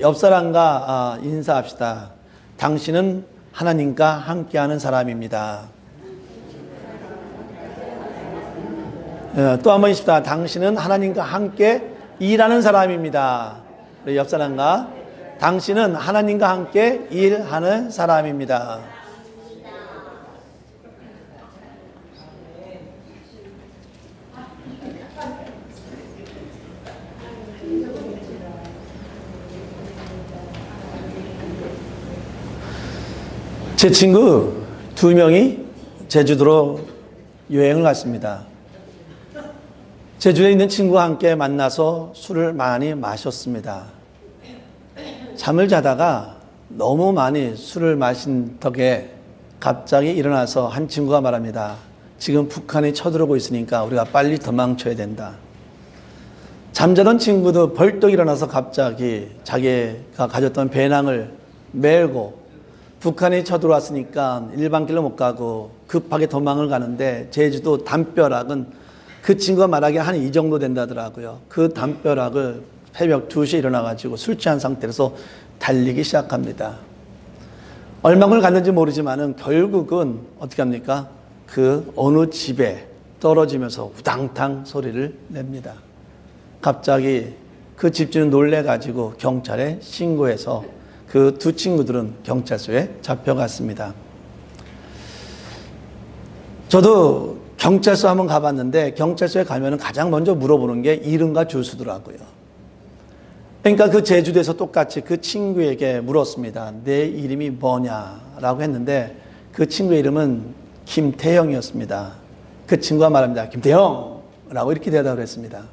옆 사람과 인사합시다. 당신은 하나님과 함께하는 사람입니다. 또 한 번 있습니다. 당신은 하나님과 함께 일하는 사람입니다. 옆 사람과 당신은 하나님과 함께 일하는 사람입니다. 제 친구 2명이 제주도로 여행을 갔습니다. 제주에 있는 친구와 함께 만나서 술을 많이 마셨습니다. 잠을 자다가 너무 많이 술을 마신 덕에 갑자기 일어나서 한 친구가 말합니다. 지금 북한이 쳐들어오고 있으니까 우리가 빨리 도망쳐야 된다. 잠자던 친구도 벌떡 일어나서 갑자기 자기가 가졌던 배낭을 메고 북한이 쳐들어왔으니까 일반길로 못 가고 급하게 도망을 가는데 제주도 담벼락은 그 친구가 말하기에 한 이 정도 된다더라고요. 그 담벼락을 새벽 2시에 일어나가지고 술 취한 상태에서 달리기 시작합니다. 얼마큼을 갔는지 모르지만은 결국은 어떻게 합니까? 그 어느 집에 떨어지면서 우당탕 소리를 냅니다. 갑자기 그 집주인 놀래가지고 경찰에 신고해서 그 2 친구들은 경찰서에 잡혀갔습니다. 저도 경찰서 한번 가봤는데 경찰서에 가면 가장 먼저 물어보는 게 이름과 주소더라고요. 그러니까 그 제주도에서 똑같이 그 친구에게 물었습니다. 내 이름이 뭐냐라고 했는데 그 친구의 이름은 김태형이었습니다. 그 친구가 말합니다. 김태형라고 이렇게 대답을 했습니다.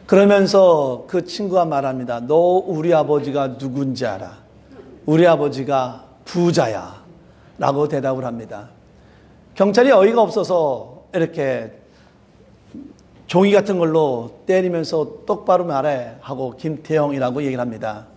그러면서 그 친구가 말합니다. 너 우리 아버지가 누군지 알아? 우리 아버지가 부자야 라고 대답을 합니다. 경찰이 어이가 없어서 이렇게 종이 같은 걸로 때리면서 똑바로 말해 하고 김태형이라고 얘기를 합니다.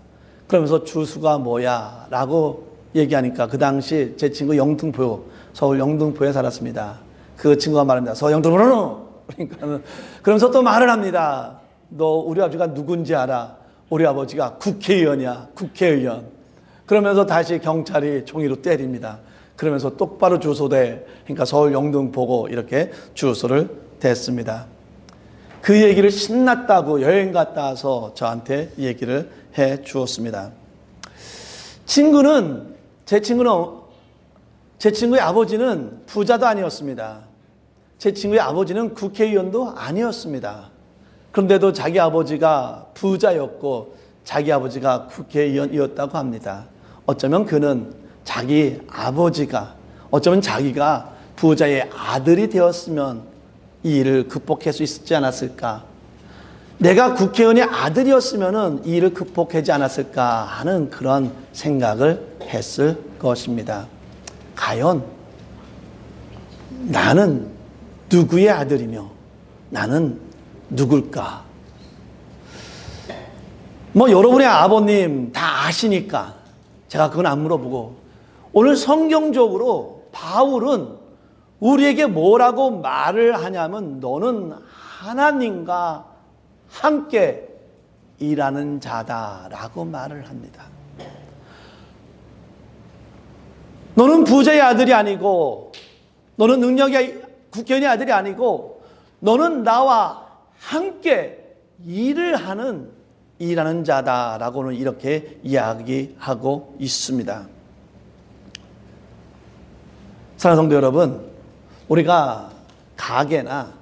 그러면서 주소가 뭐야 라고 얘기하니까 그 당시 제 친구 영등포, 서울 영등포에 살았습니다. 그 친구가 말합니다. 서울 영등포는? 그러면서 또 말을 합니다. 너 우리 아버지가 누군지 알아? 우리 아버지가 국회의원이야. 국회의원. 그러면서 다시 경찰이 종이로 때립니다. 그러면서 똑바로 주소대, 그러니까 서울 영등포고 이렇게 주소를 댔습니다. 그 얘기를 신났다고 여행 갔다 와서 저한테 얘기를 해 주었습니다. 제 친구의 아버지는 부자도 아니었습니다. 제 친구의 아버지는 국회의원도 아니었습니다. 그런데도 자기 아버지가 부자였고 자기 아버지가 국회의원이었다고 합니다. 어쩌면 그는 어쩌면 자기가 부자의 아들이 되었으면 이 일을 극복할 수 있지 않았을까? 내가 국회의원의 아들이었으면 이 일을 극복하지 않았을까 하는 그런 생각을 했을 것입니다. 과연 나는 누구의 아들이며 나는 누굴까? 여러분의 아버님 다 아시니까 제가 그건 안 물어보고 오늘 성경적으로 바울은 우리에게 뭐라고 말을 하냐면 너는 하나님과 함께 일하는 자다라고 말을 합니다. 너는 부자의 아들이 아니고 너는 능력의 국회의원의 아들이 아니고 너는 나와 함께 일하는 자다라고는 이렇게 이야기하고 있습니다. 사랑하는 성도 여러분, 우리가 가게나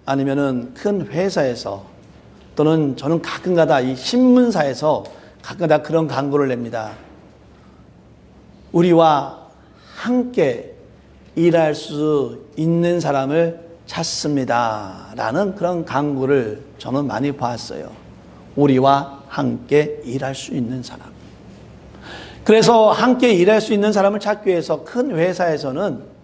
아니면은 큰 회사에서 또는 저는 가끔가다 이 신문사에서 가끔가다 그런 광고를 냅니다. 우리와 함께 일할 수 있는 사람을 찾습니다 라는 그런 광고를 저는 많이 봤어요. 우리와 함께 일할 수 있는 사람. 그래서 함께 일할 수 있는 사람을 찾기 위해서 큰 회사에서는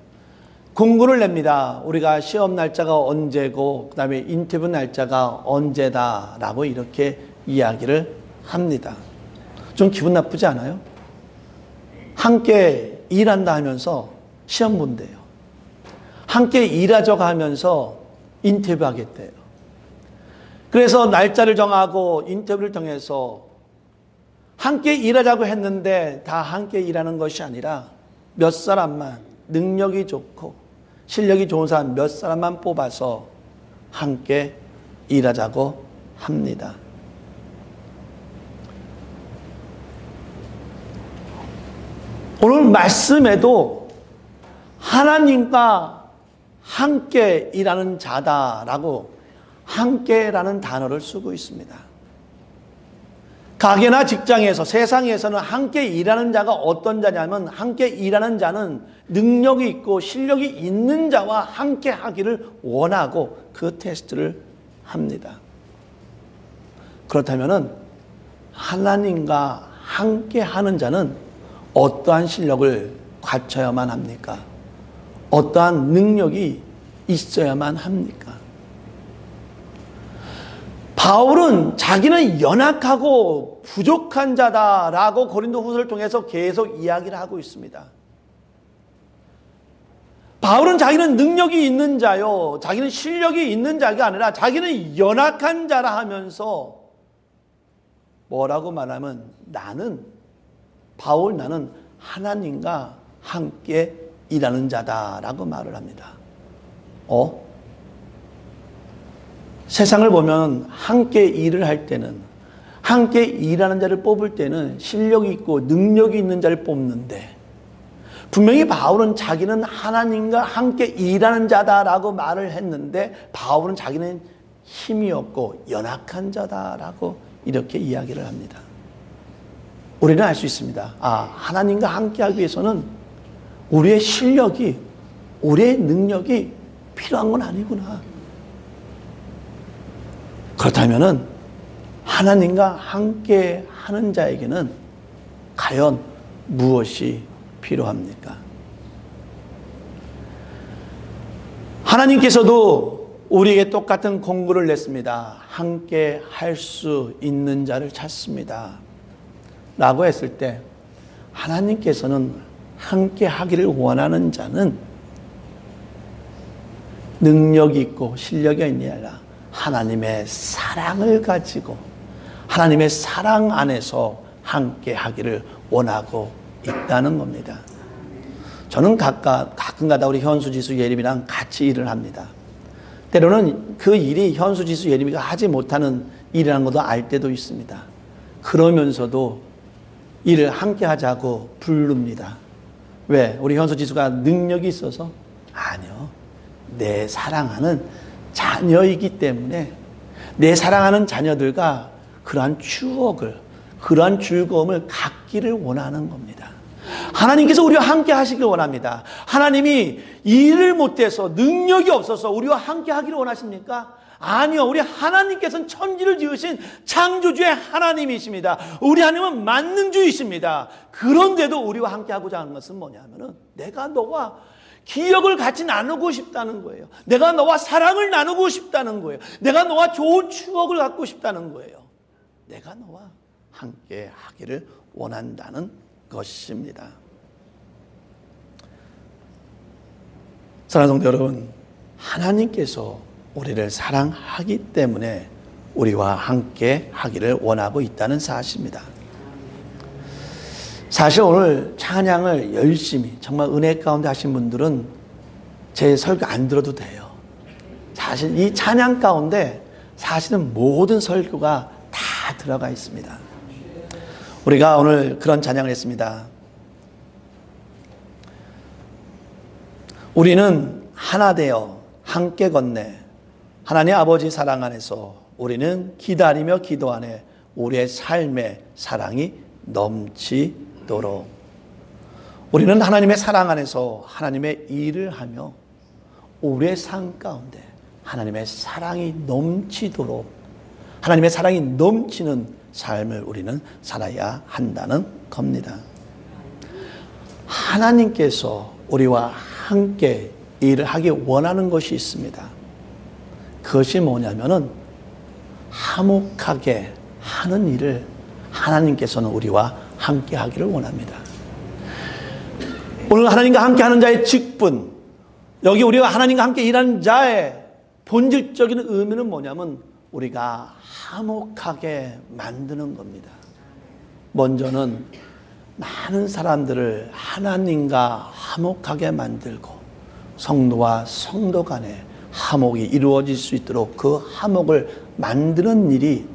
공고를 냅니다. 우리가 시험 날짜가 언제고 그 다음에 인터뷰 날짜가 언제다라고 이렇게 이야기를 합니다. 좀 기분 나쁘지 않아요? 함께 일한다 하면서 시험 본대요. 함께 일하자고 하면서 인터뷰하겠대요. 그래서 날짜를 정하고 인터뷰를 통해서 함께 일하자고 했는데 다 함께 일하는 것이 아니라 몇 사람만, 능력이 좋고 실력이 좋은 사람 몇 사람만 뽑아서 함께 일하자고 합니다. 오늘 말씀에도 하나님과 함께 일하는 자다라고 함께라는 단어를 쓰고 있습니다. 가게나 직장에서, 세상에서는 함께 일하는 자가 어떤 자냐면, 함께 일하는 자는 능력이 있고 실력이 있는 자와 함께 하기를 원하고 그 테스트를 합니다. 그렇다면 하나님과 함께 하는 자는 어떠한 실력을 갖춰야만 합니까? 어떠한 능력이 있어야만 합니까? 바울은 자기는 연약하고 부족한 자다라고 고린도후서를 통해서 계속 이야기를 하고 있습니다. 바울은 자기는 능력이 있는 자요, 자기는 실력이 있는 자가 아니라 자기는 연약한 자라 하면서 뭐라고 말하면 나는 하나님과 함께 일하는 자다라고 말을 합니다. 세상을 보면 함께 일을 할 때는, 함께 일하는 자를 뽑을 때는 실력이 있고 능력이 있는 자를 뽑는데, 분명히 바울은 자기는 하나님과 함께 일하는 자다라고 말을 했는데, 바울은 자기는 힘이 없고 연약한 자다라고 이렇게 이야기를 합니다. 우리는 알 수 있습니다. 하나님과 함께 하기 위해서는 우리의 실력이, 우리의 능력이 필요한 건 아니구나. 그렇다면 하나님과 함께 하는 자에게는 과연 무엇이 필요합니까? 하나님께서도 우리에게 똑같은 공고를 냈습니다. 함께 할 수 있는 자를 찾습니다. 라고 했을 때 하나님께서는 함께 하기를 원하는 자는 능력이 있고 실력이 아니라 하나님의 사랑을 가지고 하나님의 사랑 안에서 함께 하기를 원하고 있다는 겁니다. 저는 가끔가다 우리 현수, 지수, 예림이랑 같이 일을 합니다. 때로는 그 일이 현수, 지수, 예림이가 하지 못하는 일이라는 것도 알 때도 있습니다. 그러면서도 일을 함께 하자고 부릅니다. 왜? 우리 현수, 지수가 능력이 있어서? 아니요. 내 사랑하는 자녀이기 때문에 내 사랑하는 자녀들과 그러한 추억을, 그러한 즐거움을 갖기를 원하는 겁니다. 하나님께서 우리와 함께 하시길 원합니다. 하나님이 일을 못해서, 능력이 없어서 우리와 함께 하기를 원하십니까? 아니요. 우리 하나님께서는 천지를 지으신 창조주의 하나님이십니다. 우리 하나님은 만능주이십니다. 그런데도 우리와 함께 하고자 하는 것은 뭐냐면은 내가 너와 기억을 같이 나누고 싶다는 거예요. 내가 너와 사랑을 나누고 싶다는 거예요. 내가 너와 좋은 추억을 갖고 싶다는 거예요. 내가 너와 함께 하기를 원한다는 것입니다. 사랑하는 성도 여러분, 하나님께서 우리를 사랑하기 때문에 우리와 함께 하기를 원하고 있다는 사실입니다. 사실 오늘 찬양을 열심히 정말 은혜 가운데 하신 분들은 제 설교 안 들어도 돼요. 사실 이 찬양 가운데 사실은 모든 설교가 다 들어가 있습니다. 우리가 오늘 그런 찬양을 했습니다. 우리는 하나 되어 함께 걷네. 하나님 아버지 사랑 안에서 우리는 기다리며 기도 안에 우리의 삶의 사랑이 넘치도록, 우리는 하나님의 사랑 안에서 하나님의 일을 하며 우리의 삶 가운데 하나님의 사랑이 넘치도록, 하나님의 사랑이 넘치는 삶을 우리는 살아야 한다는 겁니다. 하나님께서 우리와 함께 일을 하기 원하는 것이 있습니다. 그것이 뭐냐면은 화목하게 하는 일을 하나님께서는 우리와 함께 하기를 원합니다. 오늘 하나님과 함께 하는 자의 직분, 여기 우리가 하나님과 함께 일하는 자의 본질적인 의미는 뭐냐면 우리가 화목하게 만드는 겁니다. 먼저는 많은 사람들을 하나님과 화목하게 만들고 성도와 성도 간에 화목이 이루어질 수 있도록 그 화목을 만드는 일이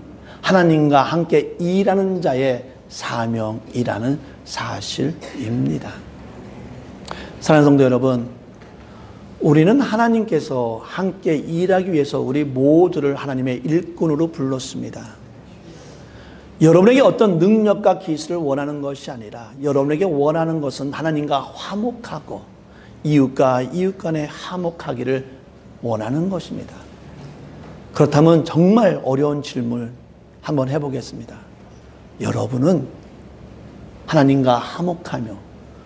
하나님과 함께 일하는 자의 사명이라는 사실입니다. 사랑하는 성도 여러분, 우리는 하나님께서 함께 일하기 위해서 우리 모두를 하나님의 일꾼으로 불렀습니다. 여러분에게 어떤 능력과 기술을 원하는 것이 아니라 여러분에게 원하는 것은 하나님과 화목하고 이웃과 이웃 간에 화목하기를 원하는 것입니다. 그렇다면 정말 어려운 질문을 한번 해보겠습니다. 여러분은 하나님과 화목하며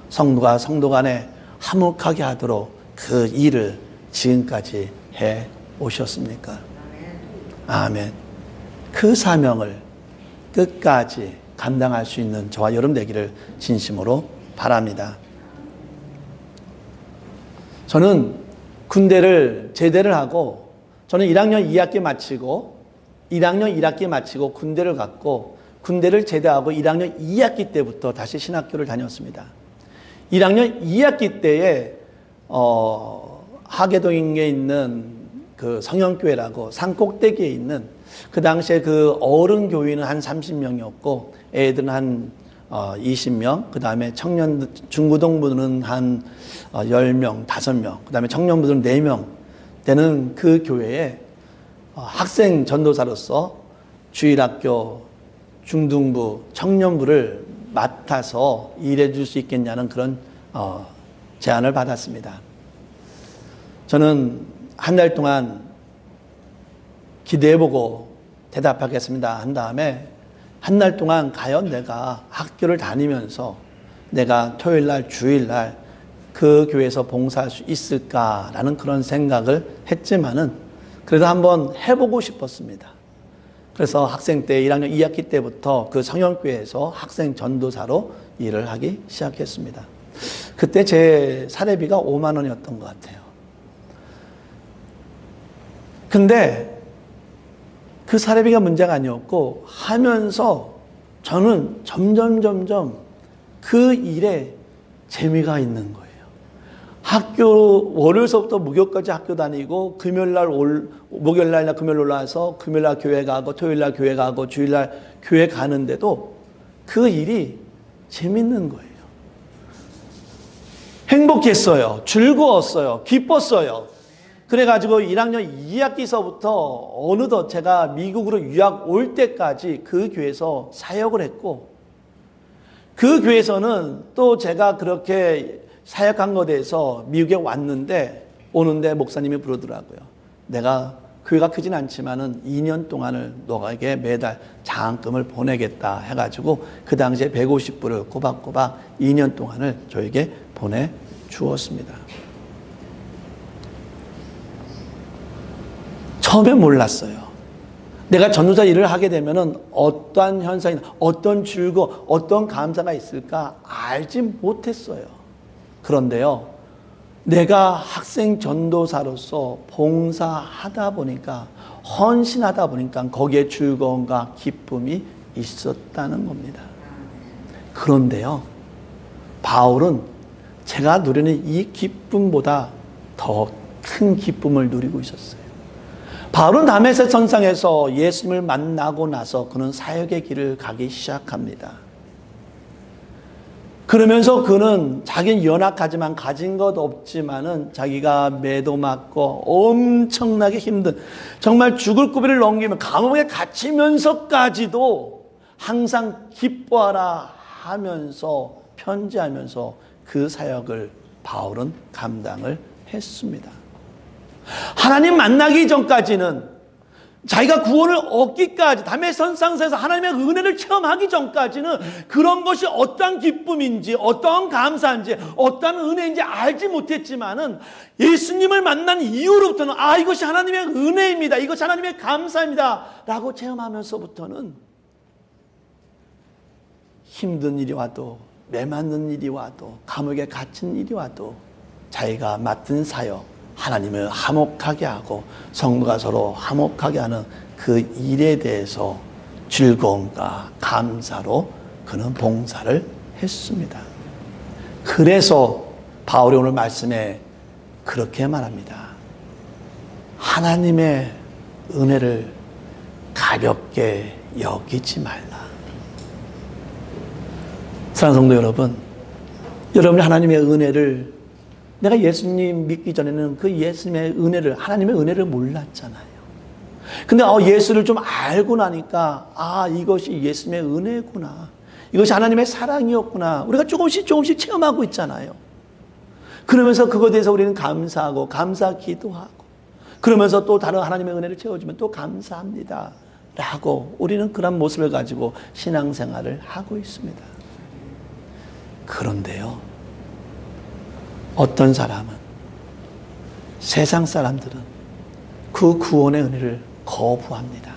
성도가 성도 간에 화목하게 하도록 그 일을 지금까지 해 오셨습니까? 아멘. 그 사명을 끝까지 감당할 수 있는 저와 여러분 되기를 진심으로 바랍니다. 저는 군대를 제대를 하고 저는 1학년 2학기 마치고 군대를 갔고 군대를 제대하고 1학년 2학기 때부터 다시 신학교를 다녔습니다. 1학년 2학기 때에 하계동에 있는 그 성현교회라고 산꼭대기에 있는 그 당시에 그 어른 교인은 한 30명이었고 애들은 한 20명, 그 다음에 청년 중고등부는 한 10명, 5명, 그 다음에 청년부들은 4명 되는 그 교회에 학생 전도사로서 주일학교, 중등부, 청년부를 맡아서 일해 줄 수 있겠냐는 그런 제안을 받았습니다. 저는 한 달 동안 기대해보고 대답하겠습니다 한 다음에 한 달 동안 과연 내가 학교를 다니면서 내가 토요일날 주일날 그 교회에서 봉사할 수 있을까라는 그런 생각을 했지만은 그래도 한번 해보고 싶었습니다. 그래서 학생 때 1학년 2학기 때부터 그 성현교회에서 학생 전도사로 일을 하기 시작했습니다. 그때 제 사례비가 5만 원이었던 것 같아요. 근데 그 사례비가 문제가 아니었고 하면서 저는 점점 그 일에 재미가 있는 거예요. 학교 월요일서부터 목요일까지 학교 다니고 목요일날 금요일 올라와서 금요일날 교회 가고 토요일날 교회 가고 주일날 교회 가는데도 그 일이 재밌는 거예요. 행복했어요. 즐거웠어요. 기뻤어요. 그래가지고 1학년 2학기서부터 어느덧 제가 미국으로 유학 올 때까지 그 교회에서 사역을 했고 그 교회에서는 또 제가 그렇게 사역한 것에 대해서 미국에 오는데 목사님이 부르더라고요. 내가 교회가 크진 않지만은 2년 동안을 너에게 매달 장학금을 보내겠다 해가지고 그 당시에 150불을 꼬박꼬박 2년 동안을 저에게 보내주었습니다. 처음에 몰랐어요. 내가 전도사 일을 하게 되면은 어떠한 현상이, 어떤 즐거움, 어떤 감사가 있을까 알지 못했어요. 그런데요, 내가 학생 전도사로서 봉사하다 보니까, 헌신하다 보니까 거기에 즐거움과 기쁨이 있었다는 겁니다. 그런데요, 바울은 제가 누리는 이 기쁨보다 더 큰 기쁨을 누리고 있었어요. 바울은 다메섹 선상에서 예수님을 만나고 나서 그는 사역의 길을 가기 시작합니다. 그러면서 그는 자기는 연약하지만 가진 것 없지만은 자기가 매도 맞고 엄청나게 힘든 정말 죽을 고비를 넘기며 감옥에 갇히면서까지도 항상 기뻐하라 하면서 편지하면서 그 사역을 바울은 감당을 했습니다. 하나님 만나기 전까지는 자기가 구원을 얻기까지 다메섹 선상에서 하나님의 은혜를 체험하기 전까지는 그런 것이 어떠한 기쁨인지 어떠한 감사인지 어떠한 은혜인지 알지 못했지만은 예수님을 만난 이후로부터는 이것이 하나님의 은혜입니다. 이것이 하나님의 감사입니다. 라고 체험하면서부터는 힘든 일이 와도 매맞는 일이 와도 감옥에 갇힌 일이 와도 자기가 맡은 사역 하나님을 화목하게 하고 성도가 서로 화목하게 하는 그 일에 대해서 즐거움과 감사로 그는 봉사를 했습니다. 그래서 바울이 오늘 말씀에 그렇게 말합니다. 하나님의 은혜를 가볍게 여기지 말라. 사랑하는 성도 여러분, 여러분이 하나님의 은혜를, 내가 예수님 믿기 전에는 그 예수님의 은혜를, 하나님의 은혜를 몰랐잖아요. 근데 예수를 좀 알고 나니까 이것이 예수님의 은혜구나, 이것이 하나님의 사랑이었구나, 우리가 조금씩 체험하고 있잖아요. 그러면서 그것에 대해서 우리는 감사하고 감사 기도하고, 그러면서 또 다른 하나님의 은혜를 채워주면 또 감사합니다 라고 우리는 그런 모습을 가지고 신앙생활을 하고 있습니다. 그런데요, 어떤 사람은, 세상 사람들은 그 구원의 은혜를 거부합니다.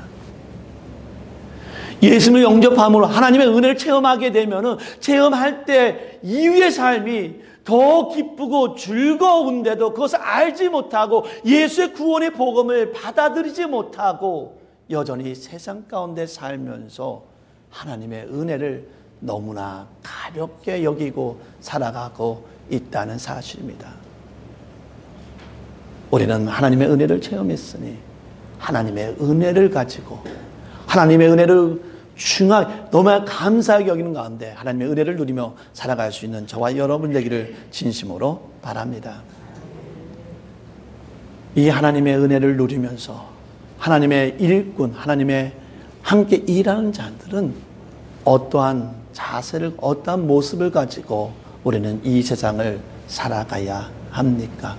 예수님을 영접함으로 하나님의 은혜를 체험하게 되면은, 체험할 때 이후의 삶이 더 기쁘고 즐거운데도 그것을 알지 못하고 예수의 구원의 복음을 받아들이지 못하고 여전히 세상 가운데 살면서 하나님의 은혜를 너무나 가볍게 여기고 살아가고 있다는 사실입니다. 우리는 하나님의 은혜를 체험했으니 하나님의 은혜를 가지고, 하나님의 은혜를 너무 감사하게 여기는 가운데 하나님의 은혜를 누리며 살아갈 수 있는 저와 여러분 되기를 진심으로 바랍니다. 이 하나님의 은혜를 누리면서 하나님의 일꾼, 하나님의 함께 일하는 자들은 어떠한 자세를, 어떠한 모습을 가지고 우리는 이 세상을 살아가야 합니까?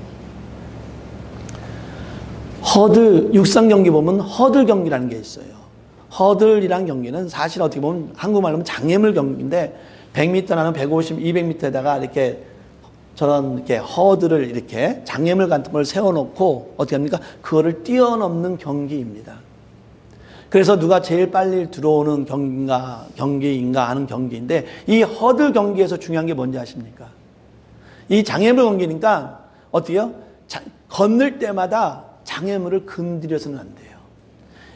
육상 경기 보면 허들 경기라는 게 있어요. 허들이란 경기는 사실 어떻게 보면 한국말로 하면 장애물 경기인데, 100m나 150, 200m에다가 이렇게 허들을 이렇게 장애물 같은 걸 세워놓고 어떻게 합니까? 그거를 뛰어넘는 경기입니다. 그래서 누가 제일 빨리 들어오는 경기인가 하는 경기인데, 이 허들 경기에서 중요한 게 뭔지 아십니까? 이 장애물 경기니까 어때요? 건널 때마다 장애물을 건드려서는 안 돼요.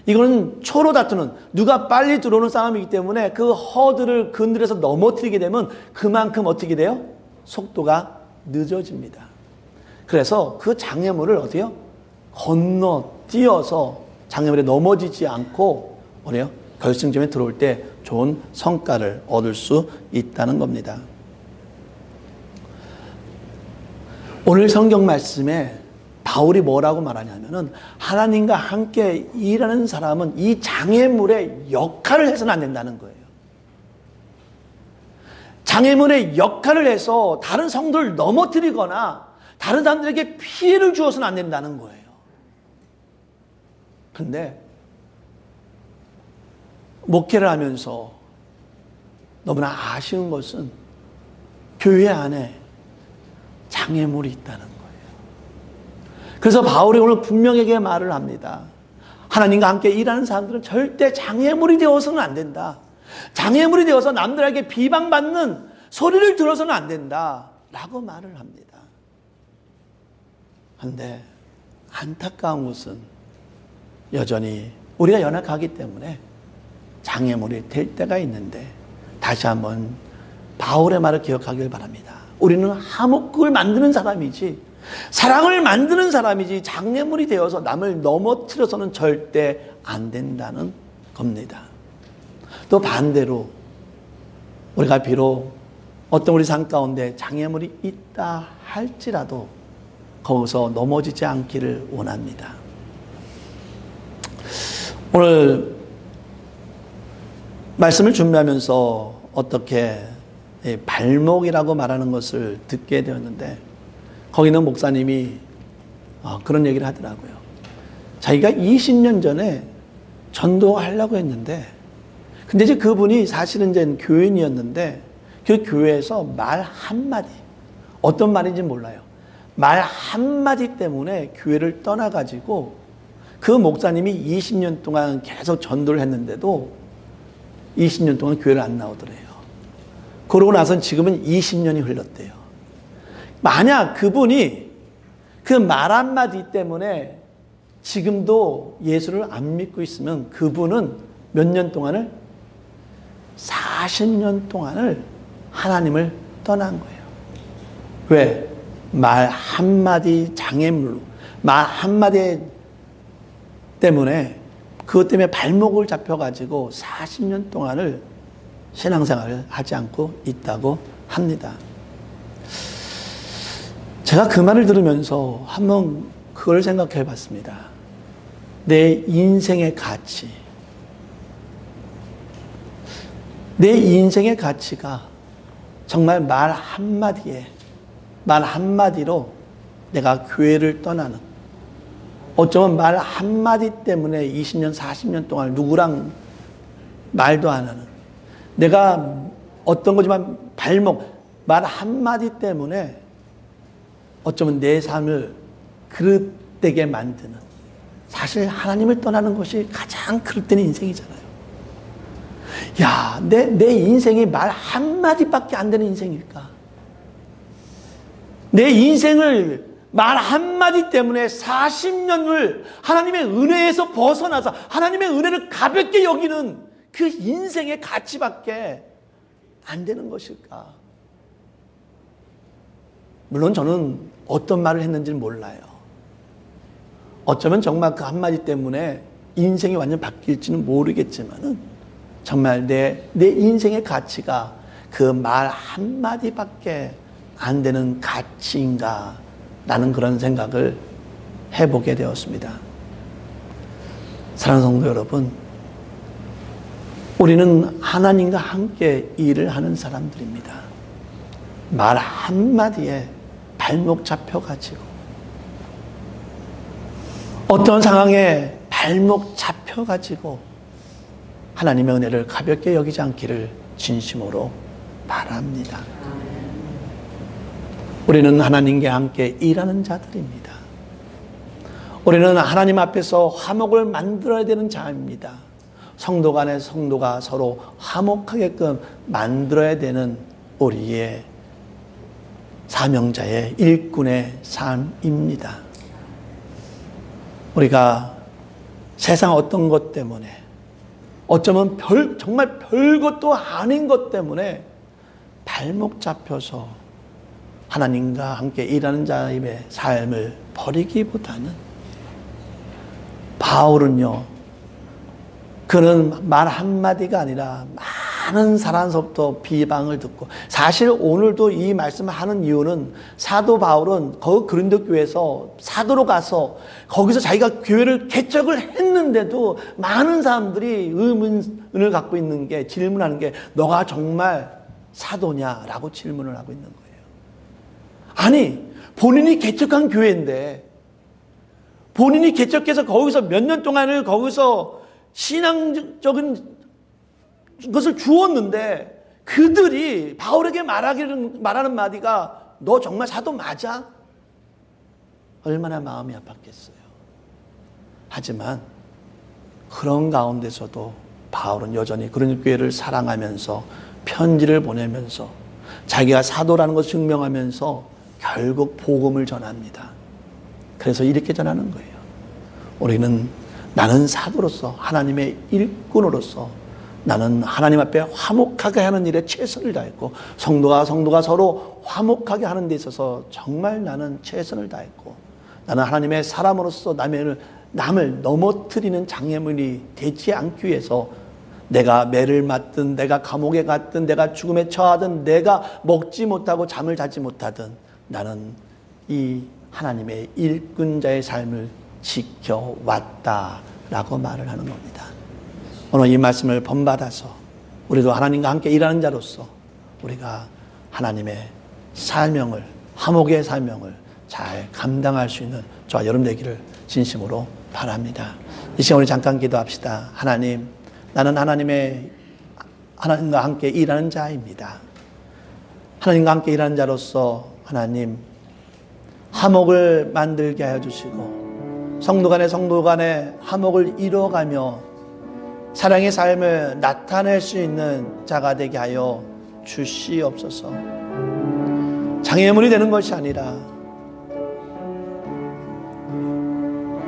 이거는 초로 다투는, 누가 빨리 들어오는 싸움이기 때문에 그 허들을 건드려서 넘어뜨리게 되면 그만큼 어떻게 돼요? 속도가 늦어집니다. 그래서 그 장애물을 어때요? 건너뛰어서 장애물에 넘어지지 않고 결승점에 들어올 때 좋은 성과를 얻을 수 있다는 겁니다. 오늘 성경 말씀에 바울이 뭐라고 말하냐면은, 하나님과 함께 일하는 사람은 이 장애물의 역할을 해서는 안 된다는 거예요. 장애물의 역할을 해서 다른 성도를 넘어뜨리거나 다른 사람들에게 피해를 주어서는 안 된다는 거예요. 근데 목회를 하면서 너무나 아쉬운 것은 교회 안에 장애물이 있다는 거예요. 그래서 바울이 오늘 분명하게 말을 합니다. 하나님과 함께 일하는 사람들은 절대 장애물이 되어서는 안 된다. 장애물이 되어서 남들에게 비방받는 소리를 들어서는 안 된다 라고 말을 합니다. 그런데 안타까운 것은 여전히 우리가 연약하기 때문에 장애물이 될 때가 있는데, 다시 한번 바울의 말을 기억하길 바랍니다. 우리는 화목을 만드는 사람이지, 사랑을 만드는 사람이지, 장애물이 되어서 남을 넘어뜨려서는 절대 안 된다는 겁니다. 또 반대로 우리가 비록 어떤 우리 삶 가운데 장애물이 있다 할지라도 거기서 넘어지지 않기를 원합니다. 오늘 말씀을 준비하면서 어떻게 발목이라고 말하는 것을 듣게 되었는데, 거기는 목사님이 그런 얘기를 하더라고요. 자기가 20년 전에 전도하려고 했는데, 근데 이제 그분이 사실은 이제 교인이었는데, 그 교회에서 말 한마디, 어떤 말인지 몰라요. 말 한마디 때문에 교회를 떠나가지고 그 목사님이 20년 동안 계속 전도를 했는데도 20년 동안 교회를 안 나오더래요. 그러고 나선 지금은 20년이 흘렀대요. 만약 그분이 그 말 한마디 때문에 지금도 예수를 안 믿고 있으면 그분은 몇 년 동안을 40년 동안을 하나님을 떠난 거예요. 왜? 말 한마디 장애물로, 말 한마디 때문에, 그것 때문에 발목을 잡혀가지고 40년 동안을 신앙생활을 하지 않고 있다고 합니다. 제가 그 말을 들으면서 한번 그걸 생각해 봤습니다. 내 인생의 가치, 내 인생의 가치가 정말 말 한마디로 내가 교회를 떠나는, 어쩌면 말 한마디 때문에 20년, 40년 동안 누구랑 말도 안 하는, 내가 어떤 거지만 말 한마디 때문에 어쩌면 내 삶을 그릇되게 만드는, 사실 하나님을 떠나는 것이 가장 그릇된 인생이잖아요. 야, 내 인생이 말 한마디밖에 안 되는 인생일까? 내 인생을 말 한마디 때문에 40년을 하나님의 은혜에서 벗어나서 하나님의 은혜를 가볍게 여기는 그 인생의 가치밖에 안 되는 것일까? 물론 저는 어떤 말을 했는지는 몰라요. 어쩌면 정말 그 한마디 때문에 인생이 완전 바뀔지는 모르겠지만은 정말 내 인생의 가치가 그 말 한마디밖에 안 되는 가치인가? 라는 그런 생각을 해보게 되었습니다. 사랑하는 성도 여러분, 우리는 하나님과 함께 일을 하는 사람들입니다. 말 한마디에 발목 잡혀가지고, 어떤 상황에 발목 잡혀가지고 하나님의 은혜를 가볍게 여기지 않기를 진심으로 바랍니다. 우리는 하나님과 함께 일하는 자들입니다. 우리는 하나님 앞에서 화목을 만들어야 되는 자입니다. 성도 간의 성도가 서로 화목하게끔 만들어야 되는 우리의 사명자의 일꾼의 삶입니다. 우리가 세상 어떤 것 때문에, 어쩌면 정말 별것도 아닌 것 때문에 발목 잡혀서 하나님과 함께 일하는 자의 삶을 버리기보다는, 바울은요, 그는 말 한마디가 아니라 많은 사람서부터 비방을 듣고, 사실 오늘도 이 말씀을 하는 이유는 사도 바울은 거기 고린도 교회에서 사도로 가서 거기서 자기가 교회를 개척을 했는데도 많은 사람들이 의문을 갖고 있는 게, 질문하는 게, 너가 정말 사도냐라고 질문을 하고 있는 거예요. 아니, 본인이 개척한 교회인데, 본인이 개척해서 거기서 몇 년 동안을 거기서 신앙적인 것을 주었는데, 그들이 바울에게 말하는 마디가 너 정말 사도 맞아? 얼마나 마음이 아팠겠어요. 하지만 그런 가운데서도 바울은 여전히 그런 교회를 사랑하면서 편지를 보내면서 자기가 사도라는 것을 증명하면서 결국 복음을 전합니다. 그래서 이렇게 전하는 거예요. 우리는, 나는 사도로서, 하나님의 일꾼으로서 나는 하나님 앞에 화목하게 하는 일에 최선을 다했고, 성도가 서로 화목하게 하는 데 있어서 정말 나는 최선을 다했고, 나는 하나님의 사람으로서 남을 넘어뜨리는 장애물이 되지 않기 위해서 내가 매를 맞든, 내가 감옥에 갔든, 내가 죽음에 처하든, 내가 먹지 못하고 잠을 자지 못하든 나는 이 하나님의 일꾼자의 삶을 지켜왔다라고 말을 하는 겁니다. 오늘 이 말씀을 본받아서 우리도 하나님과 함께 일하는 자로서 우리가 하나님의 사명을, 화목의 사명을 잘 감당할 수 있는 저와 여러분 되기를 진심으로 바랍니다. 이 시간 우리 잠깐 기도합시다. 하나님, 나는 하나님과 함께 일하는 자입니다. 하나님과 함께 일하는 자로서 하나님, 화목을 만들게 하여 주시고, 성도 간의 화목을 이루어가며 사랑의 삶을 나타낼 수 있는 자가 되게 하여 주시옵소서. 장애물이 되는 것이 아니라,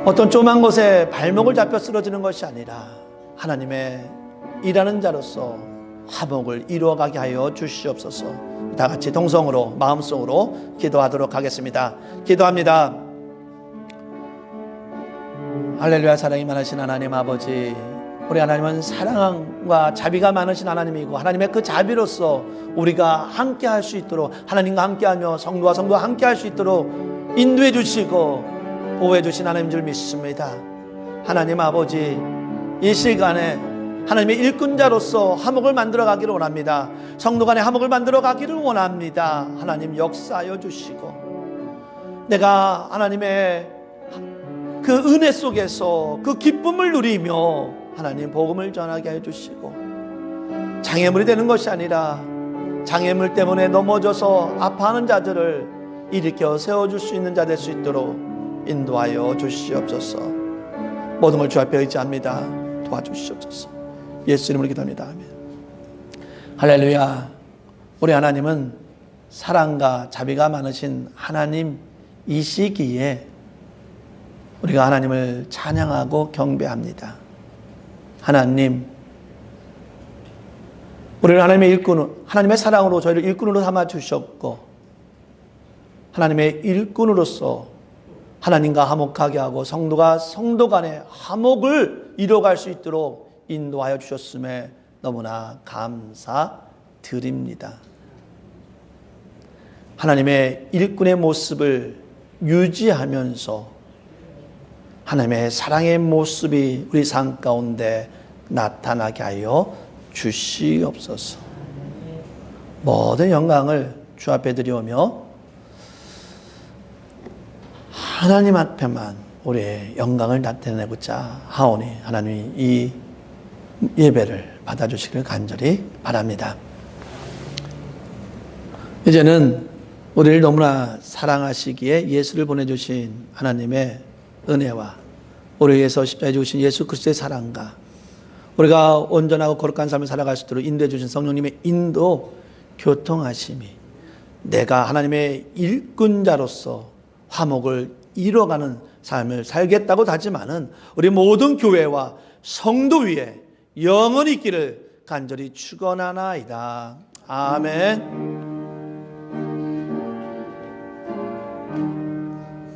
어떤 조그만 곳에 발목을 잡혀 쓰러지는 것이 아니라, 하나님의 일하는 자로서 화목을 이루어가게 하여 주시옵소서. 다 같이 동성으로 마음속으로 기도하도록 하겠습니다. 기도합니다. 할렐루야. 사랑이 많으신 하나님 아버지, 우리 하나님은 사랑과 자비가 많으신 하나님이고 하나님의 그 자비로서 우리가 함께 할 수 있도록, 하나님과 함께하며 성도와 성도와 함께 할 수 있도록 인도해 주시고 보호해 주신 하나님 줄 믿습니다. 하나님 아버지, 이 시간에 하나님의 일꾼자로서 화목을 만들어 가기를 원합니다. 성도 간의 화목을 만들어 가기를 원합니다. 하나님 역사하여 주시고 내가 하나님의 그 은혜 속에서 그 기쁨을 누리며 하나님 복음을 전하게 해 주시고, 장애물이 되는 것이 아니라 장애물 때문에 넘어져서 아파하는 자들을 일으켜 세워줄 수 있는 자 될 수 있도록 인도하여 주시옵소서. 모든 걸 주 앞에 의지합니다. 도와주시옵소서. 예수 이름으로 기도합니다. 아멘. 할렐루야. 우리 하나님은 사랑과 자비가 많으신 하나님이시기에 우리가 하나님을 찬양하고 경배합니다. 하나님, 우리를 하나님의 일꾼, 하나님의 사랑으로 저희를 일꾼으로 삼아 주셨고, 하나님의 일꾼으로서 하나님과 화목하게 하고 성도가 성도 간의 화목을 이뤄갈 수 있도록 인도하여 주셨음에 너무나 감사드립니다. 하나님의 일꾼의 모습을 유지하면서 하나님의 사랑의 모습이 우리 삶 가운데 나타나게 하여 주시옵소서. 모든 영광을 주 앞에 드리오며 하나님 앞에만 우리의 영광을 나타내고자 하오니 하나님이 이 예배를 받아주시기를 간절히 바랍니다. 이제는 우리를 너무나 사랑하시기에 예수를 보내주신 하나님의 은혜와 우리를 위해서 십자가에 죽으신 예수 그리스도의 사랑과 우리가 온전하고 거룩한 삶을 살아갈 수 있도록 인도해 주신 성령님의 인도 교통하심이 내가 하나님의 일꾼자로서 화목을 이뤄가는 삶을 살겠다고 다짐하는 우리 모든 교회와 성도 위에 영원히 있기를 간절히 축원하나이다. 아멘.